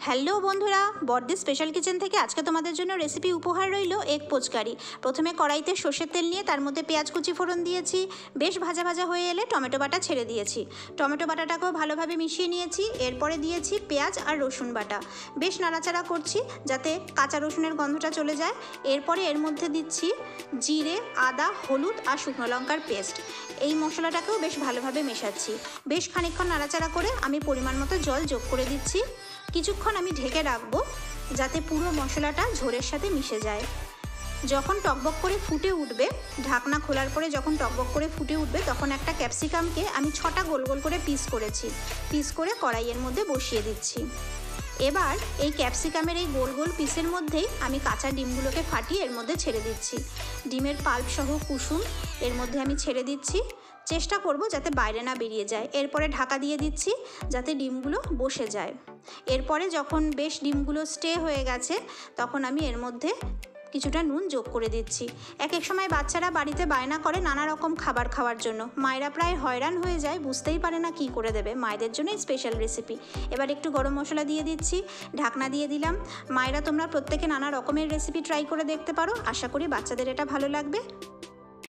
Hello বন্ধুরা, বড়দি special kitchen থেকে আজকে তোমাদের জন্য রেসিপি উপহার রইল এগ পোচকারি। প্রথমে কড়াইতে সর্ষের তেল নিয়ে তার মধ্যে পেঁয়াজ কুচি ফোড়ন দিয়েছি। বেশ ভাজা ভাজা হয়ে এলে টমেটো বাটা ছেড়ে দিয়েছি। টমেটো বাটাটাকেও ভালোভাবে মিশিয়ে নিয়েছি। এরপরে দিয়েছি পেঁয়াজ আর রসুন বাটা। বেশ নাড়াচাড়া করছি যাতে কাঁচা রসুনের গন্ধটা চলে যায়। এরপরে এর মধ্যে দিচ্ছি জিরে, আদা, হলুদ আর শুকনো লঙ্কার পেস্ট। এই মশলাটাকেও বেশ ভালোভাবে মেশাচ্ছি। বেশ খানিকক্ষণ নাড়াচাড়া করে আমি পরিমাণ মতো জল যোগ করে দিচ্ছি। কিছুক্ষণ আমি ঢেকে রাখবো যাতে পুরো মশলাটা ঝোলের সাথে মিশে যায়। যখন টকবক করে ফুটে উঠবে, ঢাকনা খোলার পরে যখন টকবক করে ফুটে উঠবে, তখন একটা ক্যাপসিকামকে আমি 6টা গোল গোল করে পিস করেছি। পিস করে কড়াইয়ের মধ্যে বসিয়ে দিচ্ছি। এবার এই ক্যাপসিকামের এই গোল গোল পিসের মধ্যেই আমি কাঁচা ডিমগুলোকে ফাটিয়ে এর মধ্যে ছেড়ে দিচ্ছি। ডিমের পাল্প সহ কুসুম এর মধ্যে আমি ছেড়ে দিচ্ছি। চেষ্টা করব যাতে বাইরে না বেরিয়ে যায়। এরপরে ঢাকা দিয়ে দিচ্ছি যাতে ডিমগুলো বসে যায়। এরপরে যখন বেশ ডিমগুলো স্টে হয়ে গেছে, তখন আমি এর মধ্যে কিছুটা নুন যোগ করে দিচ্ছি। এক এক সময় বাচ্চারা বাড়িতে বায়না করে নানা রকম খাবার খাওয়ার জন্য। মায়েরা প্রায় হয়রান হয়ে যায়, বুঝতেই পারে না কী করে দেবে। মায়েদের জন্যই স্পেশাল রেসিপি। এবার একটু গরম মশলা দিয়ে দিচ্ছি, ঢাকনা দিয়ে দিলাম। মায়েরা তোমরা প্রত্যেকে নানা রকমের রেসিপি ট্রাই করে দেখতে পারো। আশা করি বাচ্চাদের এটা ভালো লাগবে।